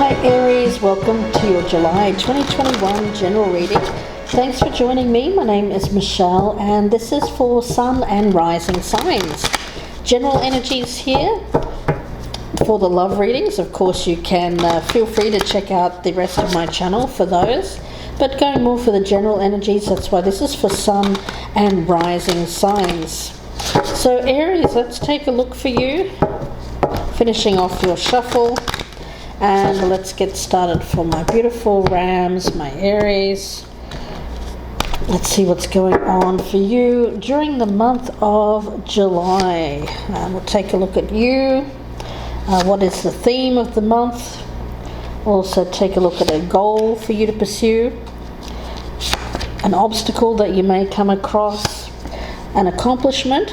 Hi Aries, welcome to your July 2021 general reading. Thanks for joining me. My name is Michelle and this is for Sun and Rising signs. General energies here for the love readings. Of course you can feel free to check out the rest of my channel for those. But going more for the general energies, that's why this is for Sun and Rising signs. So Aries, let's take a look for you. Finishing off your shuffle. And let's get started for my beautiful Rams, my Aries. Let's see what's going on for you during the month of July. We'll take a look at you. What is the theme of the month? Also take a look at a goal for you to pursue. An obstacle that you may come across. An accomplishment.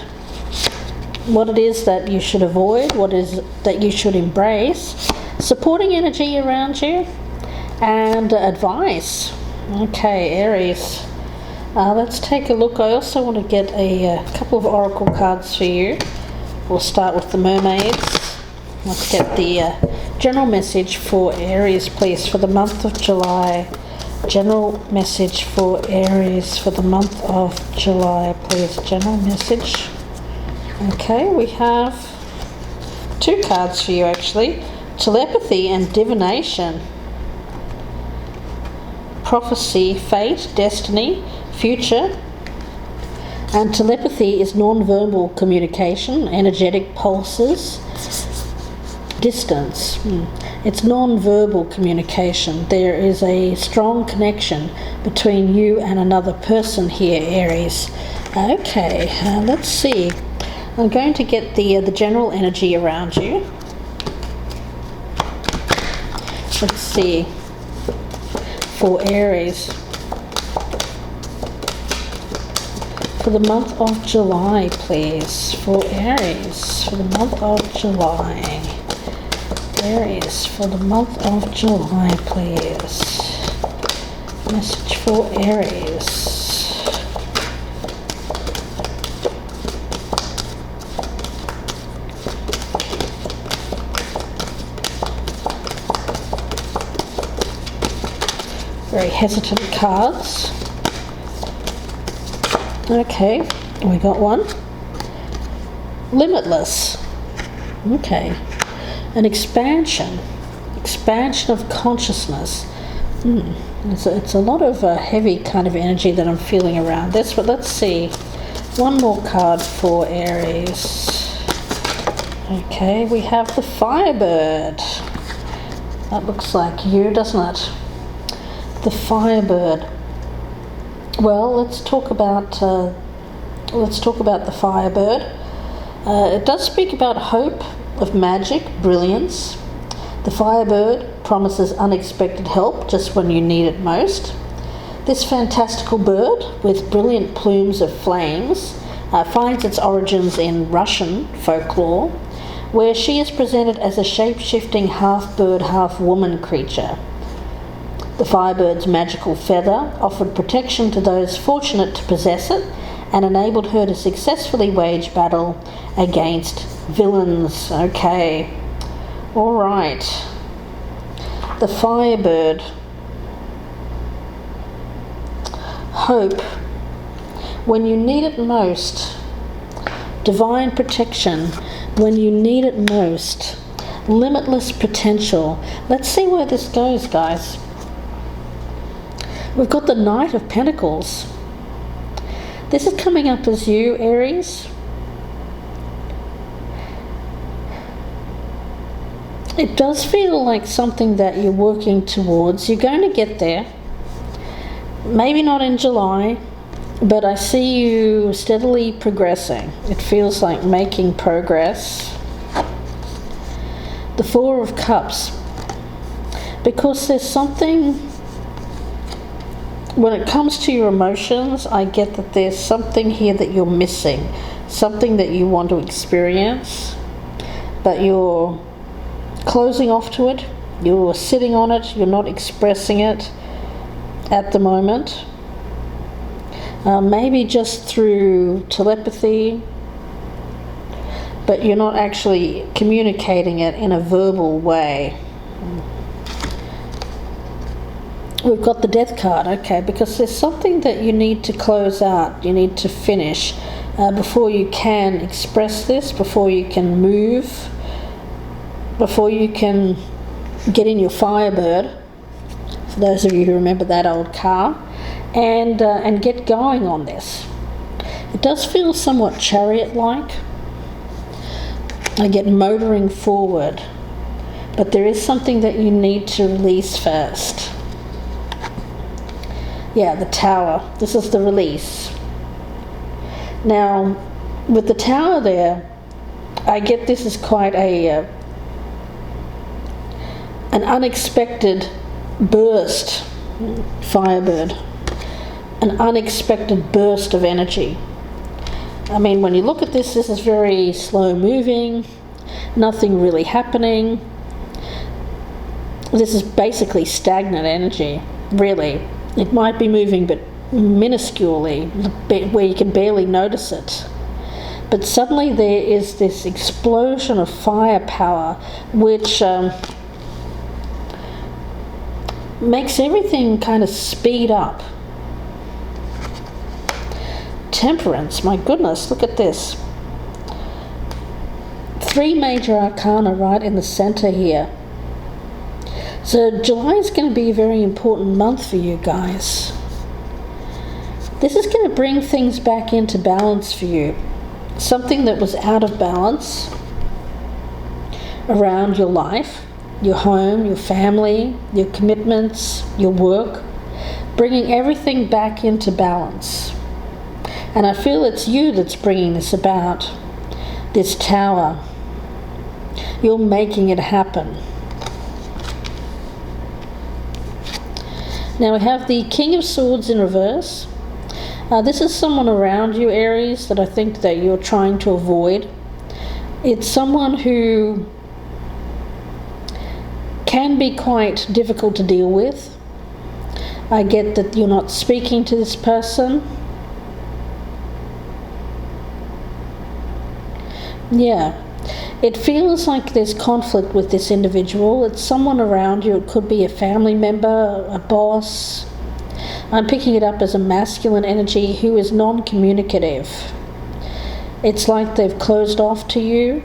What it is that you should avoid. What is that you should embrace. Supporting energy around you and advice. Okay, Aries, let's take a look. I also want to get a couple of oracle cards for you. We'll start with the Mermaids. Let's get the general message for Aries, please, for the month of July. General message for Aries for the month of July, please. General message. Okay, we have two cards for you, actually. Telepathy and divination. Prophecy, fate, destiny, future. And telepathy is non-verbal communication, energetic pulses, distance. It's non-verbal communication. There is a strong connection between you and another person here, Aries. Okay, let's see. I'm going to get the general energy around you. Let's see, for Aries, for the month of July, please, for Aries, for the month of July, Aries, for the month of July, please, message for Aries. Very hesitant cards. Okay, we got one. Limitless. Okay. An expansion of consciousness. It's a lot of heavy kind of energy that I'm feeling around this, but let's see. One more card for Aries. Okay, we have the Firebird. That looks like you, doesn't it? The Firebird. Well, let's talk about the Firebird. It does speak about hope of magic, brilliance. The Firebird promises unexpected help just when you need it most. This fantastical bird with brilliant plumes of flames finds its origins in Russian folklore, where she is presented as a shape-shifting half-bird, half-woman creature. The Firebird's magical feather offered protection to those fortunate to possess it and enabled her to successfully wage battle against villains. Okay, all right. The Firebird. Hope when you need it most. Divine protection when you need it most. Limitless potential. Let's see where this goes, guys. We've got the Knight of Pentacles. This is coming up as you, Aries. It does feel like something that you're working towards. You're going to get there. Maybe not in July, but I see you steadily progressing. It feels like making progress. The Four of Cups. Because there's something... When it comes to your emotions, I get that there's something here that you're missing. Something that you want to experience, but you're closing off to it. You're sitting on it. You're not expressing it at the moment. Maybe just through telepathy, but you're not actually communicating it in a verbal way. We've got the Death card, okay, because there's something that you need to close out, you need to finish before you can express this, before you can move, before you can get in your Firebird, for those of you who remember that old car, and get going on this. It does feel somewhat chariot-like. I get motoring forward, but there is something that you need to release first. Yeah, the Tower. This is the release. Now, with the Tower there, I get this is quite an unexpected burst, Firebird, an unexpected burst of energy. I mean, when you look at this, this is very slow moving, nothing really happening. This is basically stagnant energy, really. It might be moving, but minusculely, where you can barely notice it. But suddenly there is this explosion of firepower, which makes everything kind of speed up. Temperance, my goodness, look at this. 3 major arcana right in the center here. So July is going to be a very important month for you guys. This is going to bring things back into balance for you. Something that was out of balance around your life, your home, your family, your commitments, your work, bringing everything back into balance. And I feel it's you that's bringing this about, this Tower. You're making it happen. Now we have the King of Swords in reverse. This is someone around you, Aries, that I think that you're trying to avoid. It's someone who can be quite difficult to deal with. I get that you're not speaking to this person. Yeah. It feels like there's conflict with this individual. It's someone around you. It could be a family member, a boss. I'm picking it up as a masculine energy who is non-communicative. It's like they've closed off to you.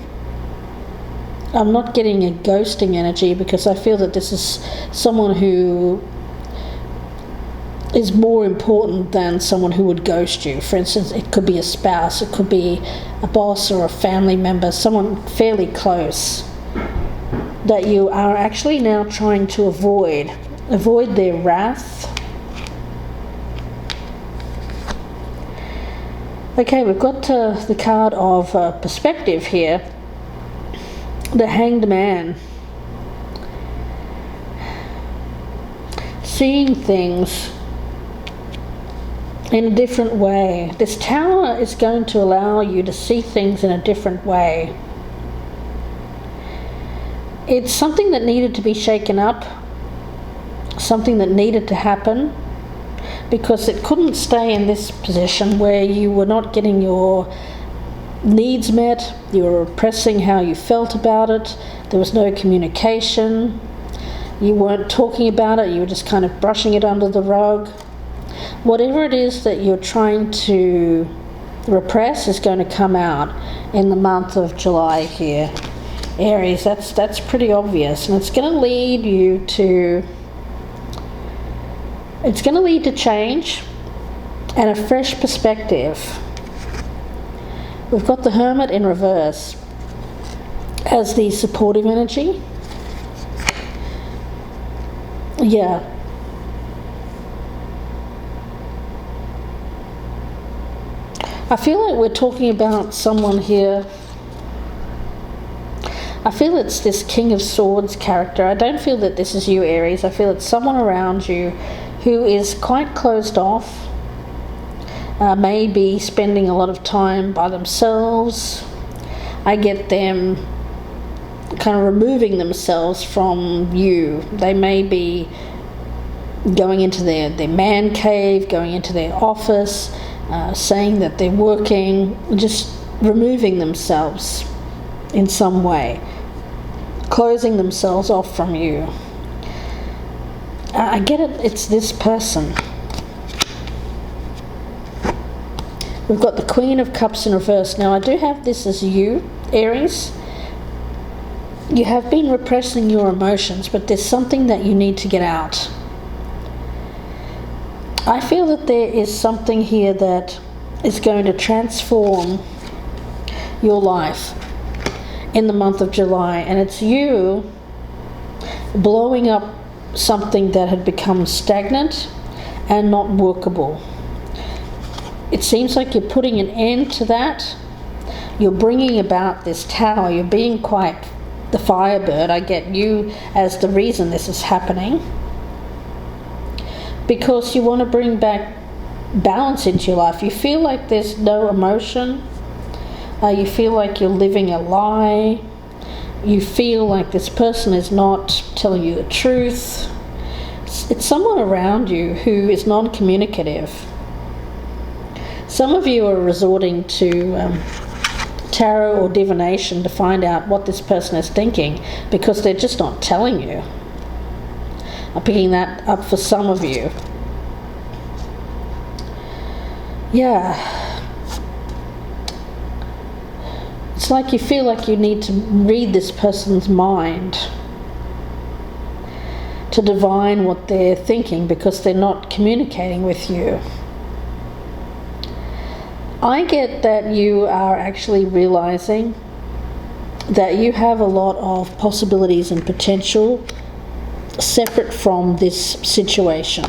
I'm not getting a ghosting energy because I feel that this is someone who is more important than someone who would ghost you. For instance, it could be a spouse, it could be a boss or a family member, someone fairly close that you are actually now trying to avoid their wrath. Okay, we've got the card of perspective here, the Hanged Man. Seeing things in a different way. This Tower is going to allow you to see things in a different way. It's something that needed to be shaken up, something that needed to happen, because it couldn't stay in this position where you were not getting your needs met, you were repressing how you felt about it, there was no communication, you weren't talking about it, you were just kind of brushing it under the rug. Whatever it is that you're trying to repress is going to come out in the month of July here, Aries. That's pretty obvious, and it's going to lead you to change and a fresh perspective. We've got the Hermit in reverse as the supportive energy. Yeah. I feel like we're talking about someone here. I feel it's this King of Swords character. I don't feel that this is you, Aries. I feel it's someone around you who is quite closed off, maybe spending a lot of time by themselves. I get them kind of removing themselves from you. They may be going into their man cave, going into their office, saying that they're working, just removing themselves in some way, closing themselves off from you. I get it, it's this person. We've got the Queen of Cups in reverse. Now I do have this as you, Aries. You have been repressing your emotions, but there's something that you need to get out. I feel that there is something here that is going to transform your life in the month of July, and it's you blowing up something that had become stagnant and not workable. It seems like you're putting an end to that. You're bringing about this tower. You're being quite the firebird. I get you as the reason this is happening, because you want to bring back balance into your life. You feel like there's no emotion. You feel like you're living a lie. You feel like this person is not telling you the truth. It's someone around you who is non-communicative. Some of you are resorting to tarot or divination to find out what this person is thinking, because they're just not telling you. I'm picking that up for some of you. Yeah. It's like you feel like you need to read this person's mind to divine what they're thinking, because they're not communicating with you. I get that you are actually realizing that you have a lot of possibilities and potential separate from this situation.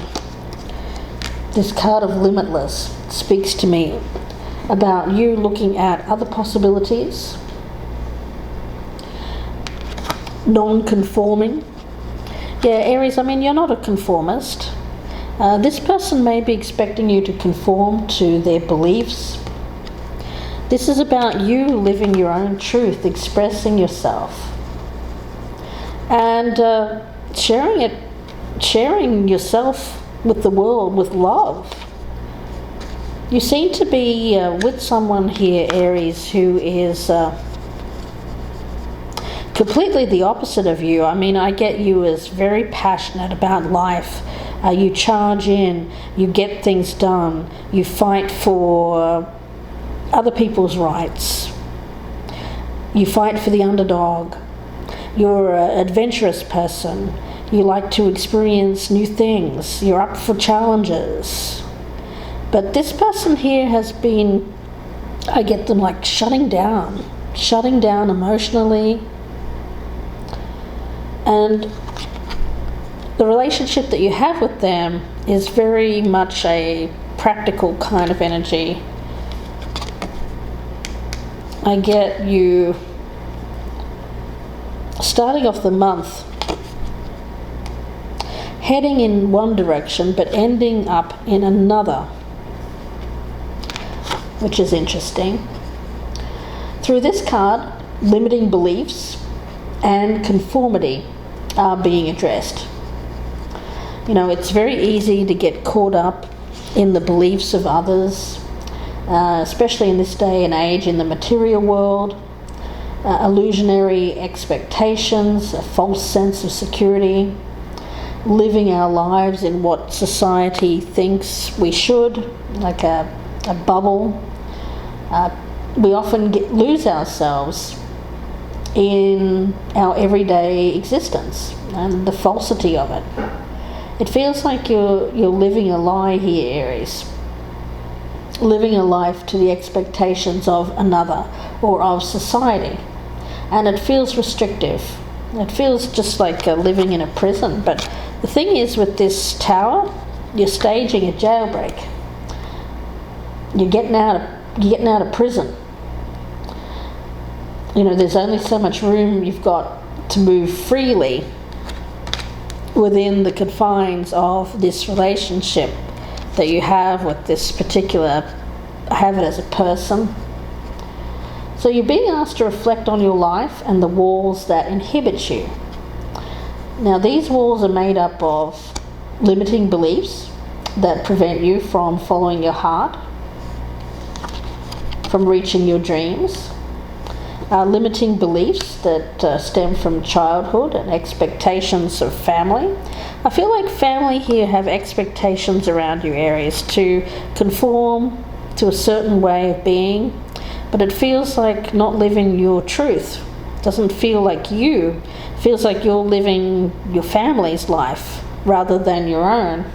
This card of Limitless speaks to me about you looking at other possibilities, non-conforming. Yeah, Aries, I mean, you're not a conformist. This person may be expecting you to conform to their beliefs. This is about you living your own truth, expressing yourself, and sharing yourself with the world with love. You seem to be with someone here, Aries, who is completely the opposite of you. I mean, I get you as very passionate about life. You charge in, you get things done, you fight for other people's rights, you fight for the underdog. You're an adventurous person. You like to experience new things. You're up for challenges. But this person here has been, I get them like shutting down emotionally. And the relationship that you have with them is very much a practical kind of energy. I get you starting off the month heading in one direction but ending up in another, which is interesting. Through this card, limiting beliefs and conformity are being addressed. You know, it's very easy to get caught up in the beliefs of others, especially in this day and age in the material world. Illusionary expectations, a false sense of security, living our lives in what society thinks we should, like a bubble. We often lose ourselves in our everyday existence and the falsity of it. It feels like you're living a lie here, Aries. Living a life to the expectations of another or of society. And it feels restrictive. It feels just like living in a prison. But the thing is, with this tower, you're staging a jailbreak. You're getting out of prison. You know, there's only so much room you've got to move freely within the confines of this relationship that you have with this particular, I have it as a person. So you're being asked to reflect on your life and the walls that inhibit you. Now, these walls are made up of limiting beliefs that prevent you from following your heart, from reaching your dreams. limiting beliefs that stem from childhood and expectations of family. I feel like family here have expectations around you, Aries, to conform to a certain way of being, but it feels like not living your truth. It doesn't feel like you. It feels like you're living your family's life rather than your own.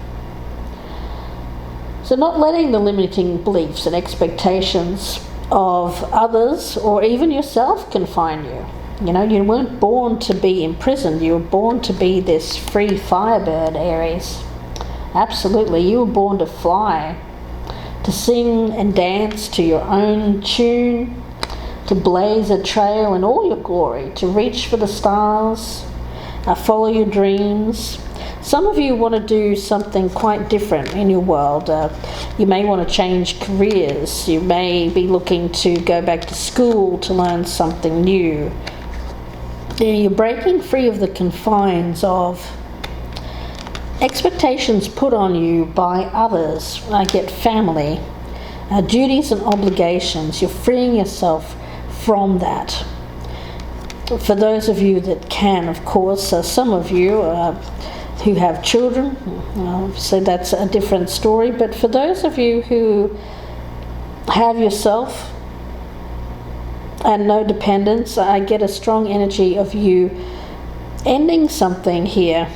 So not letting the limiting beliefs and expectations of others or even yourself confine you. You know, you weren't born to be imprisoned. You were born to be this free firebird, Aries. Absolutely. You were born to fly, to sing and dance to your own tune, to blaze a trail in all your glory, to reach for the stars, follow your dreams. Some of you want to do something quite different in your world. You may want to change careers. You may be looking to go back to school to learn something new. You're breaking free of the confines of expectations put on you by others. I get family, duties and obligations. You're freeing yourself from that. For those of you that can, of course, some of you who have children, so that's a different story. But for those of you who have yourself and no dependents, I get a strong energy of you ending something here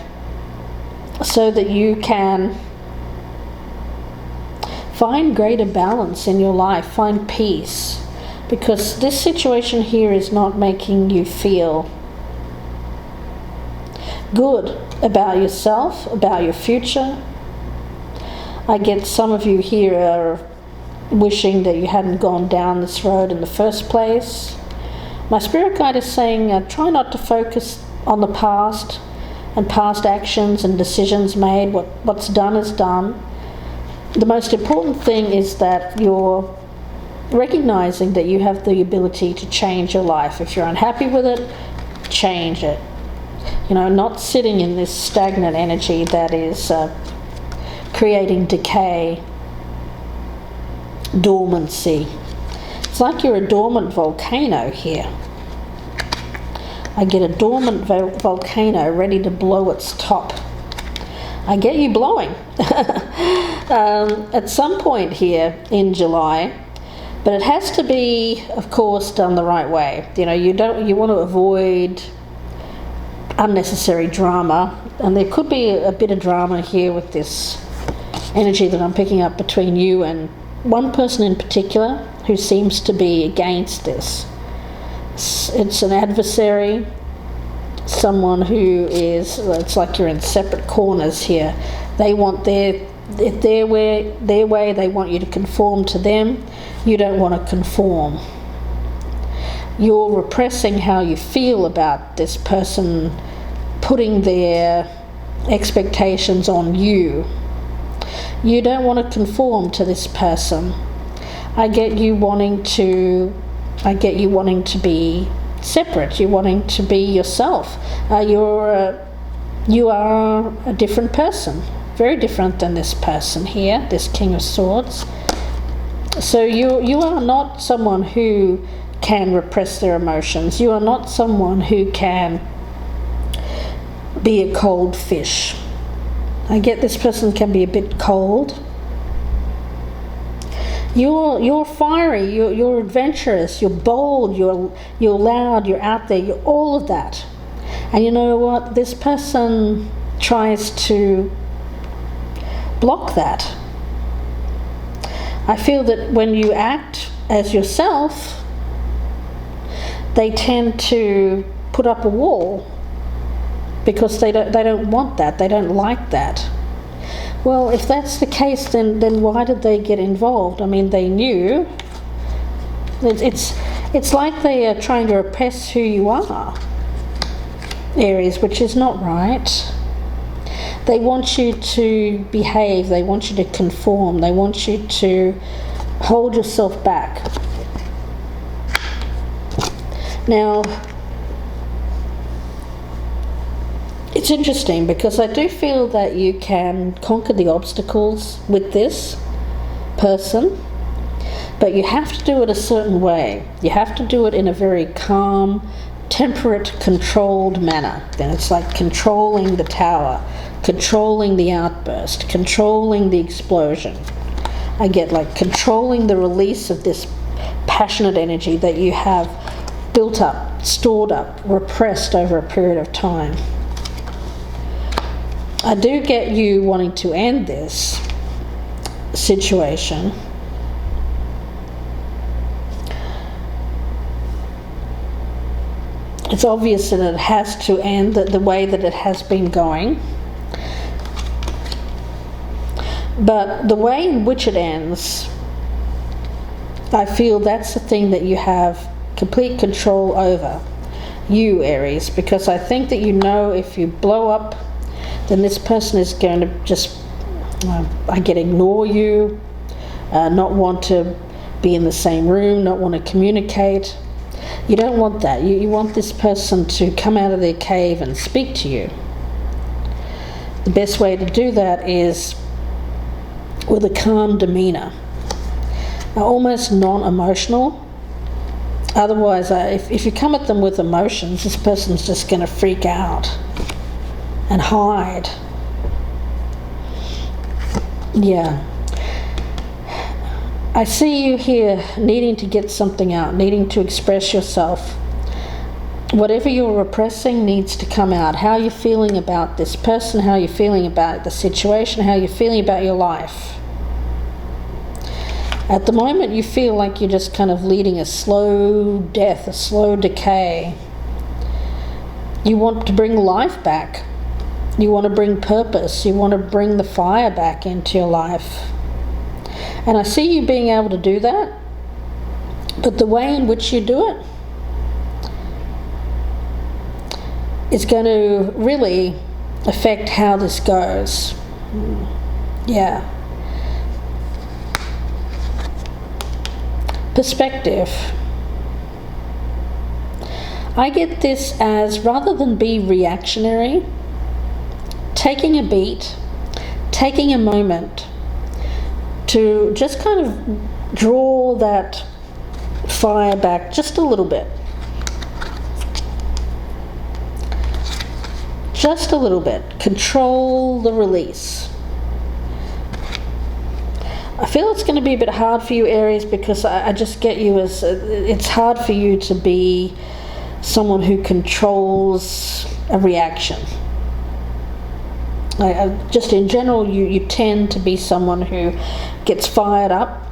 so that you can find greater balance in your life, find peace, because this situation here is not making you feel good about yourself, about your future. I get some of you here are wishing that you hadn't gone down this road in the first place. My spirit guide is saying try not to focus on the past and past actions and decisions made. What's done is done. The most important thing is that you're recognizing that you have the ability to change your life. If you're unhappy with it, change it. You know, not sitting in this stagnant energy that is creating decay, dormancy. It's like you're a dormant volcano here. I get a dormant volcano ready to blow its top. I get you blowing at some point here in July, but it has to be, of course, done the right way. You know, you want to avoid unnecessary drama, and there could be a bit of drama here with this energy that I'm picking up between you and one person in particular who seems to be against this. It's an adversary, someone who is, it's like you're in separate corners here. They want their way, they want you to conform to them. You don't want to conform. You're repressing how you feel about this person putting their expectations on you. You don't want to conform to this person. I get you wanting to be separate. You're wanting to be yourself. You are a different person, very different than this person here, this King of Swords. So you are not someone who can repress their emotions. You are not someone who can be a cold fish. I get this person can be a bit cold. You're fiery, you're adventurous, you're bold, you're loud, you're out there, you're all of that. And you know what? This person tries to block that. I feel that when you act as yourself, they tend to put up a wall because they don't want that, they don't like that. Well, if that's the case, then why did they get involved? I mean, they knew. It's like they are trying to repress who you are, Aries, which is not right. They want you to behave, they want you to conform, they want you to hold yourself back. Now, it's interesting because I do feel that you can conquer the obstacles with this person. But you have to do it a certain way. You have to do it in a very calm, temperate, controlled manner. Then it's like controlling the tower, controlling the outburst, controlling the explosion. I get like controlling the release of this passionate energy that you have built up, stored up, repressed over a period of time. I do get you wanting to end this situation. It's obvious that it has to end the way that it has been going. But the way in which it ends, I feel that's the thing that you have complete control over, you Aries, because I think that you know if you blow up, then this person is going to just, ignore you, not want to be in the same room, not want to communicate. You don't want that. You want this person to come out of their cave and speak to you. The best way to do that is with a calm demeanor, almost non-emotional. Otherwise, if you come at them with emotions, this person's just going to freak out and hide. Yeah. I see you here needing to get something out, needing to express yourself. Whatever you're repressing needs to come out. How you're feeling about this person, how you're feeling about the situation, how you're feeling about your life. At the moment, you feel like you're just kind of leading a slow death, a slow decay. You want to bring life back. You want to bring purpose. You want to bring the fire back into your life. And I see you being able to do that, but the way in which you do it is going to really affect how this goes. Yeah. Perspective. I get this as, rather than be reactionary, taking a beat, taking a moment to just kind of draw that fire back just a little bit. Just a little bit. Control the release. I feel it's going to be a bit hard for you, Aries, because I just get you as it's hard for you to be someone who controls a reaction. Just in general, you tend to be someone who gets fired up,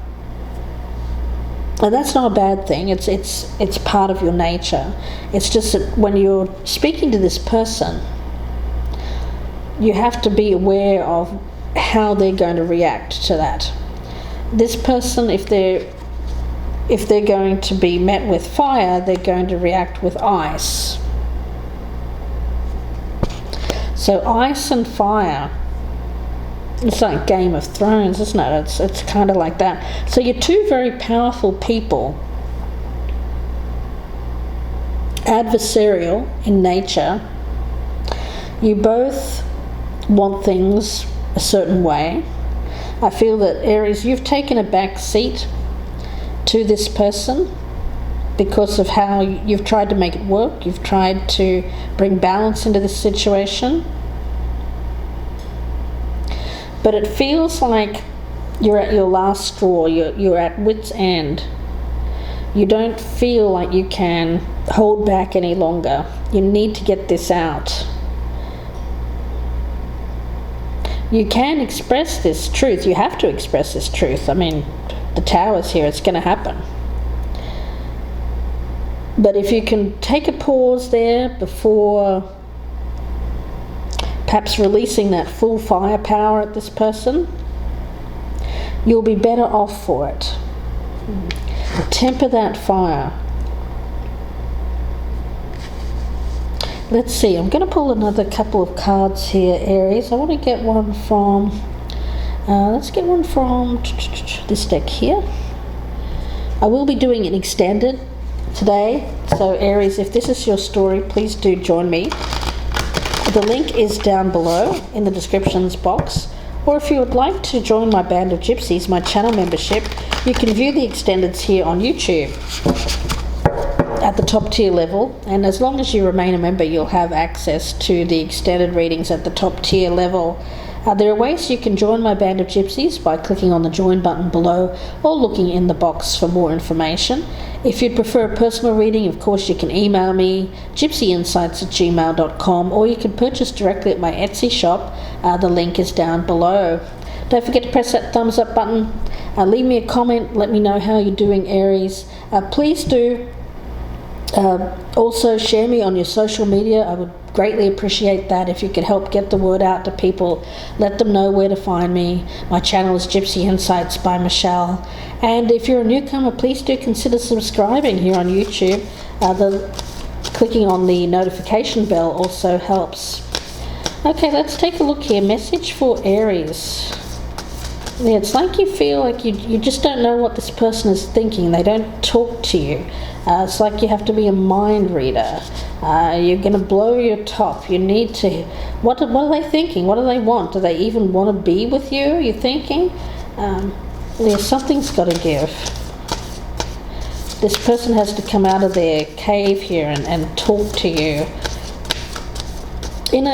and that's not a bad thing. It's part of your nature. It's just that when you're speaking to this person, you have to be aware of how they're going to react to that. This person, if they're going to be met with fire, they're going to react with ice. So ice and fire, it's like Game of Thrones, isn't it? It's kind of like that. So you're two very powerful people, adversarial in nature. You both want things a certain way. I feel that, Aries, you've taken a back seat to this person because of how you've tried to make it work. You've tried to bring balance into this situation. But it feels like you're at your last straw. You're at wit's end. You don't feel like you can hold back any longer. You need to get this out. You can express this truth. You have to express this truth. I mean, the Tower's here. It's going to happen. But if you can take a pause there before perhaps releasing that full firepower at this person, you'll be better off for it. Temper that fire. Let's see, I'm going to pull another couple of cards here, Aries. I want to get one from, let's get one from this deck here. I will be doing an extended today, so Aries, if this is your story, please do join me. The link is down below in the descriptions box, Or if you would like to join my band of gypsies, my channel membership, you can view the extendeds here on YouTube at the top tier level, and as long as you remain a member, you'll have access to the extended readings at the top tier level. There are ways you can join my band of gypsies by clicking on the join button below or looking in the box for more information. If you'd prefer a personal reading, of course you can email me, gypsyinsights@gmail.com, or you can purchase directly at my Etsy shop. The link is down below. Don't forget to press that thumbs up button. Leave me a comment, let me know how you're doing, Aries. Please do also share me on your social media. I would greatly appreciate that if you could help get the word out to people. Let them know where to find me. My channel is Gypsy Insights by Michelle. And if you're a newcomer, please do consider subscribing here on YouTube. Clicking on the notification bell also helps. Okay, let's take a look here. Message for Aries. Yeah, it's like you feel like you just don't know what this person is thinking. They don't talk to you. It's like you have to be a mind reader. You're going to blow your top. You need to... What are they thinking? What do they want? Do they even want to be with you, you're thinking? Something's got to give. This person has to come out of their cave here and talk to you in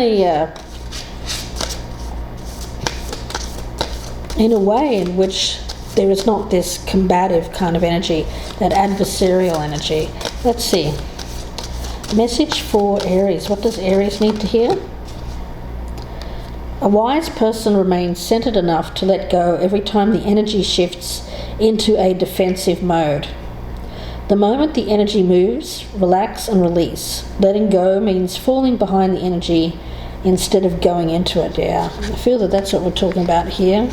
a way in which there is not this combative kind of energy, that adversarial energy. Let's see. Message for Aries. What does Aries need to hear? A wise person remains centered enough to let go every time the energy shifts into a defensive mode. The moment the energy moves, relax and release. Letting go means falling behind the energy instead of going into it. Yeah, I feel that that's what we're talking about here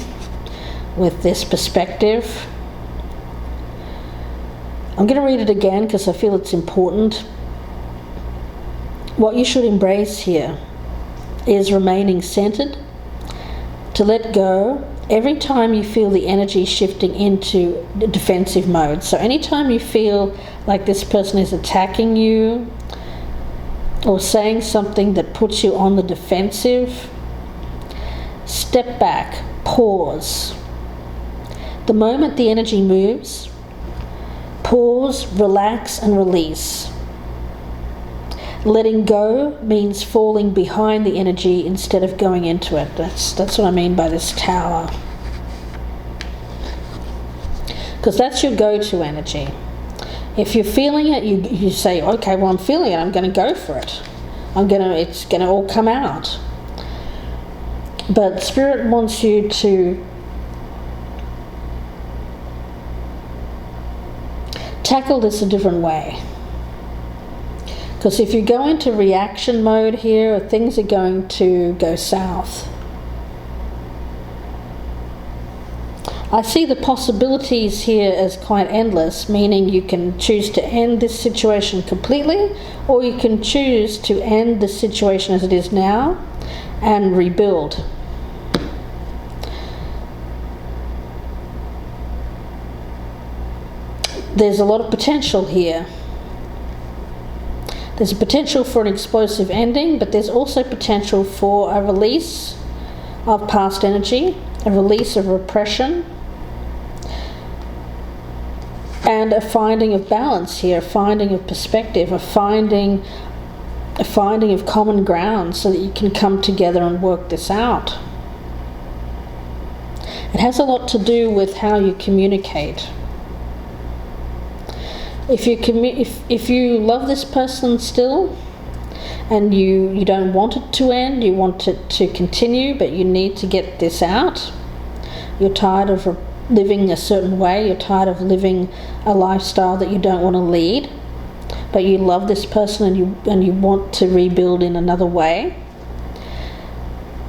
with this perspective. I'm going to read it again because I feel it's important. What you should embrace here is remaining centered, to let go every time you feel the energy shifting into the defensive mode. So anytime you feel like this person is attacking you or saying something that puts you on the defensive, step back, pause. The moment the energy moves, pause, relax, and release. Letting go means falling behind the energy instead of going into it. That's what I mean by this tower. Because that's your go-to energy. If you're feeling it, you say, okay, well, I'm feeling it, I'm going to go for it. It's going to all come out. But Spirit wants you to tackle this a different way. Because if you go into reaction mode here, things are going to go south. I see the possibilities here as quite endless, meaning you can choose to end this situation completely, or you can choose to end the situation as it is now and rebuild. There's a lot of potential here. There's a potential for an explosive ending, but there's also potential for a release of past energy, a release of repression, and a finding of balance here, a finding of perspective, a finding of common ground so that you can come together and work this out. It has a lot to do with how you communicate. If you love this person still, and you don't want it to end, you want it to continue, but you need to get this out. You're tired of living a certain way, you're tired of living a lifestyle that you don't want to lead, but you love this person and you want to rebuild in another way,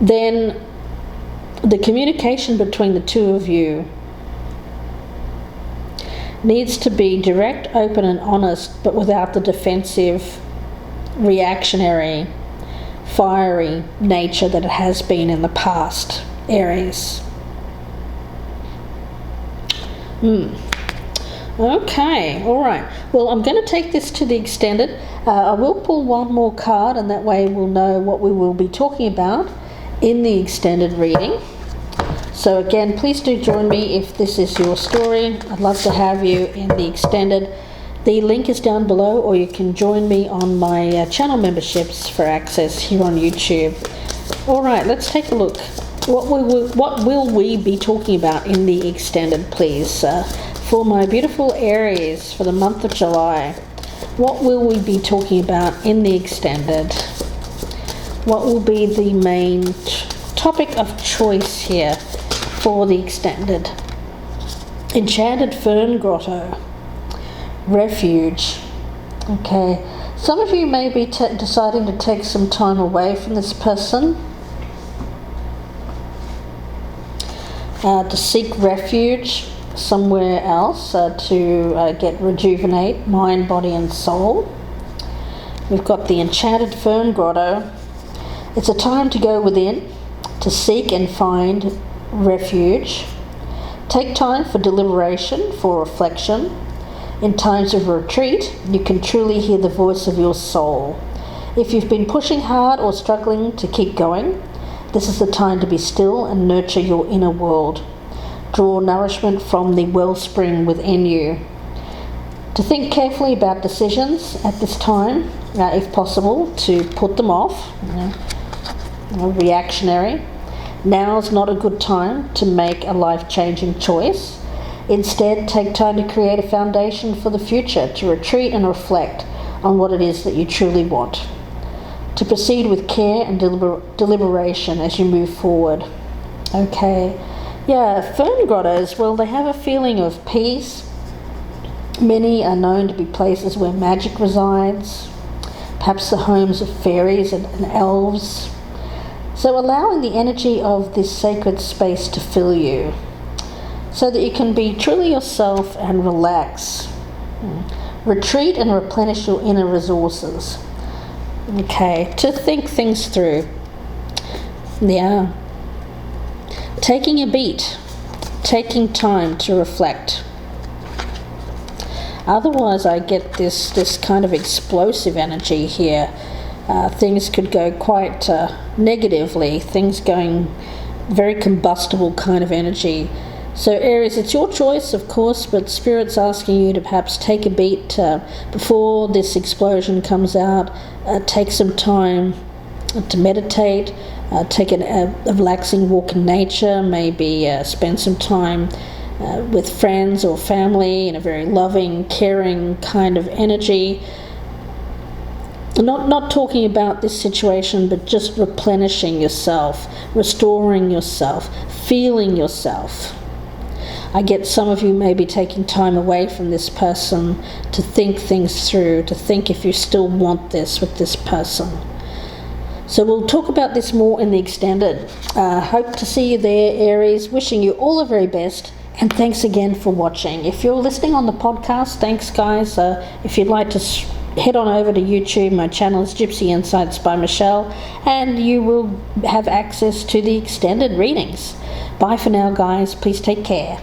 then the communication between the two of you needs to be direct, open and honest, but without the defensive, reactionary, fiery nature that it has been in the past, Aries. Okay, alright. Well, I'm going to take this to the extended. I will pull one more card, and that way we'll know what we will be talking about in the extended reading. So again, please do join me if this is your story. I'd love to have you in the extended. The link is down below, or you can join me on my channel memberships for access here on YouTube. Alright, let's take a look. What will we be talking about in the extended, please? For my beautiful Aries for the month of July, what will we be talking about in the extended? What will be the main topic of choice here for the extended? Enchanted Fern Grotto. Refuge. Okay, some of you may be deciding to take some time away from this person, to seek refuge somewhere else, to get rejuvenate mind, body and soul. We've got the Enchanted Fern Grotto. It's a time to go within, to seek and find refuge. Take time for deliberation, for reflection. In times of retreat, you can truly hear the voice of your soul. If you've been pushing hard or struggling to keep going, this is the time to be still and nurture your inner world. Draw nourishment from the wellspring within you. To think carefully about decisions at this time, if possible, to put them off, reactionary. Now's not a good time to make a life-changing choice. Instead, take time to create a foundation for the future, to retreat and reflect on what it is that you truly want. To proceed with care and deliberation as you move forward. Okay, yeah, fern grottos, well, they have a feeling of peace. Many are known to be places where magic resides, perhaps the homes of fairies and elves. So allowing the energy of this sacred space to fill you, so that you can be truly yourself and relax. Retreat and replenish your inner resources. Okay, to think things through. Yeah. Taking a beat. Taking time to reflect. Otherwise, I get this kind of explosive energy here. Things could go quite negatively. Things going very combustible kind of energy. So Aries, it's your choice, of course, but Spirit's asking you to perhaps take a beat before this explosion comes out. Take some time to meditate, take a relaxing walk in nature, maybe spend some time with friends or family in a very loving, caring kind of energy. Not talking about this situation, but just replenishing yourself, restoring yourself, feeling yourself. I get some of you may be taking time away from this person to think things through, to think if you still want this with this person. So we'll talk about this more in the extended. Hope to see you there, Aries. Wishing you all the very best. And thanks again for watching. If you're listening on the podcast, thanks guys. If you'd like to head on over to YouTube, my channel is Gypsy Insights by Michelle, and you will have access to the extended readings. Bye for now, guys. Please take care.